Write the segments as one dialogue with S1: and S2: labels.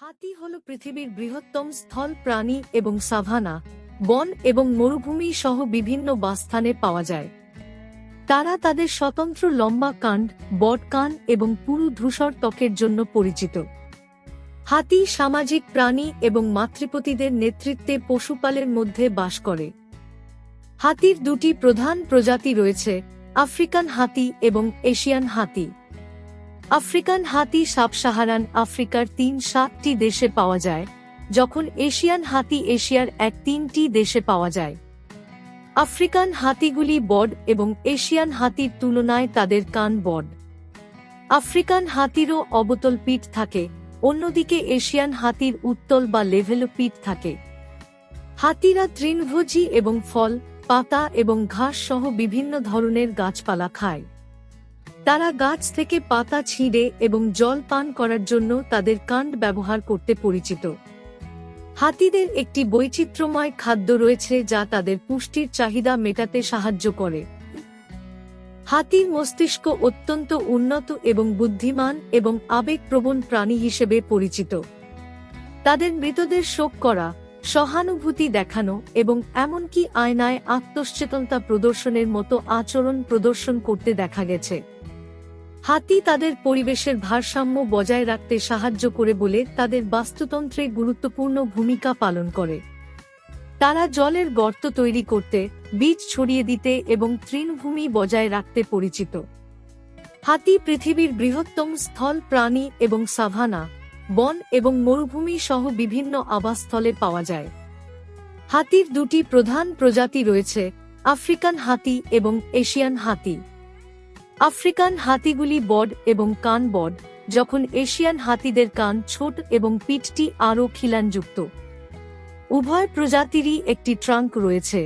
S1: হাতি হল পৃথিবীর বৃহত্তম স্থল প্রাণী এবং সাভানা, বন এবং মরুভূমি সহ বিভিন্ন বাসস্থানে পাওয়া যায়। তারা তাদের স্বতন্ত্র লম্বা কাণ্ড, বড় কান এবং পুরু ধূসর ত্বকের জন্য পরিচিত। হাতি সামাজিক প্রাণী এবং মাতৃপতিদের নেতৃত্বে পশুপালের মধ্যে বাস করে। হাতির দুটি প্রধান প্রজাতি রয়েছে, আফ্রিকান হাতি এবং এশিয়ান হাতি। আফ্রিকান হাতি সাব-সাহারান আফ্রিকার 3-7টি দেশে পাওয়া যায়, যখন এশিয়ান হাতি এশিয়ার 1-3টি দেশে পাওয়া যায়। আফ্রিকান হাতিগুলি বড় এবং এশিয়ান হাতির তুলনায় তাদের কান বড়। আফ্রিকান হাতিরও অবতল পিঠ থাকে, অন্যদিকে এশিয়ান হাতির উত্তল বা লেভেলো পিঠ থাকে। হাতিরা তৃণভোজী এবং ফল, পাতা এবং ঘাস সহ বিভিন্ন ধরনের গাছপালা খায়। তারা গাছ থেকে পাতা ছিঁড়ে এবং জল পান করার জন্য তাদের কাণ্ড ব্যবহার করতে পরিচিত। হাতিদের একটি বৈচিত্র্যময় খাদ্য রয়েছে যা তাদের পুষ্টির চাহিদা মেটাতে সাহায্য করে। হাতির মস্তিষ্ক অত্যন্ত উন্নত এবং বুদ্ধিমান এবং আবেগপ্রবণ প্রাণী হিসেবে পরিচিত। তাদের মৃতদের শোক করা, সহানুভূতি দেখানো এবং এমনকি আয়নায় আত্মসচেতনতা প্রদর্শনের মতো আচরণ প্রদর্শন করতে দেখা গেছে। হাতি তাদের পরিবেশের ভারসাম্য বজায় রাখতে সাহায্য করে বলে তাদের বাস্তুতন্ত্রে গুরুত্বপূর্ণ ভূমিকা পালন করে। তারা জলের গর্ত তৈরি করতে, বীজ ছড়িয়ে দিতে এবং তৃণভূমি বজায় রাখতে পরিচিত। হাতি পৃথিবীর বৃহত্তম স্থল প্রাণী এবং সাভানা, বন এবং মরুভূমি সহ বিভিন্ন আবাসস্থলে পাওয়া যায়। হাতির দুটি প্রধান প্রজাতি রয়েছে, আফ্রিকান হাতি এবং এশিয়ান হাতি। আফ্রিকান হাতিগুলি বড় এবং কান বড়, যখন এশিয়ান হাতিদের কান ছোট এবং পিঠটি আরও খিলানযুক্ত। উভয় প্রজাতিরই একটি ট্রাঙ্ক রয়েছে,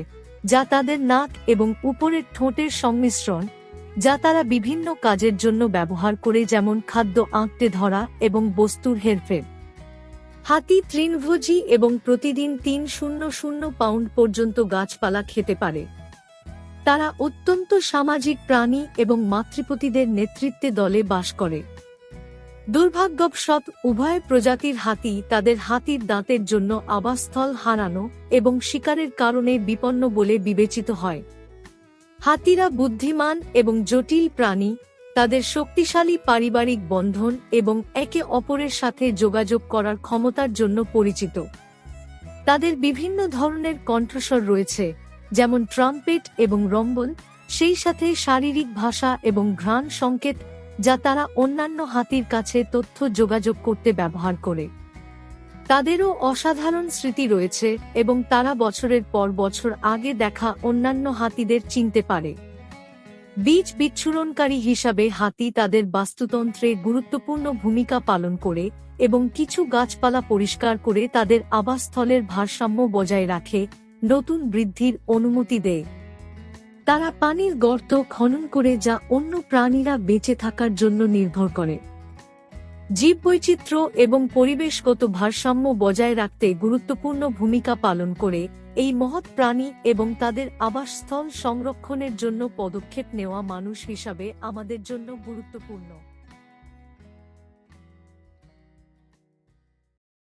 S1: যা তাদের নাক এবং উপরের ঠোঁটের সংমিশ্রণ, যা তারা বিভিন্ন কাজের জন্য ব্যবহার করে, যেমন খাদ্য আঁকড়ে ধরা এবং বস্তুর হেরফের। হাতি তৃণভোজী এবং প্রতিদিন 300 পাউন্ড পর্যন্ত গাছপালা খেতে পারে। তারা অত্যন্ত সামাজিক প্রাণী এবং মাতৃপতিদের নেতৃত্বে দলে বাস করে। দুর্ভাগ্যবশত উভয় প্রজাতির হাতি তাদের হাতির দাঁতের জন্য আবাসস্থল হারানো এবং শিকারের কারণে বিপন্ন বলে বিবেচিত হয়। হাতিরা বুদ্ধিমান এবং জটিল প্রাণী, তাদের শক্তিশালী পারিবারিক বন্ধন এবং একে অপরের সাথে যোগাযোগ করার ক্ষমতার জন্য পরিচিত। তাদের বিভিন্ন ধরনের কণ্ঠস্বর রয়েছে, যেমন ট্রাম্পেট এবং রম্বল, সেই সাথে শারীরিক ভাষা এবং ঘ্রাণ সংকেত, যা তারা অন্যান্য হাতির কাছে তথ্য যোগাযোগ করতে ব্যবহার করে। তাদেরও অসাধারণ স্মৃতি রয়েছে এবং তারা বছরের পর বছর আগে দেখা অন্যান্য হাতিদের চিনতে পারে। বীজ বিচ্ছুরণকারী হিসাবে হাতি তাদের বাস্তুতন্ত্রে গুরুত্বপূর্ণ ভূমিকা পালন করে এবং কিছু গাছপালা পরিষ্কার করে তাদের আবাসস্থলের ভারসাম্য বজায় রাখে, নতুন বৃদ্ধির অনুমতি দেয়। তারা পানির গর্ত খনন করে, যা অন্য প্রাণীরা বেঁচে থাকার জন্য নির্ভর করে। জীববৈচিত্র্য এবং পরিবেশগত ভারসাম্য বজায় রাখতে গুরুত্বপূর্ণ ভূমিকা পালন করে। এই মহৎ প্রাণী এবং তাদের আবাসস্থল সংরক্ষণের জন্য পদক্ষেপ নেওয়া মানুষ হিসাবে আমাদের জন্য গুরুত্বপূর্ণ।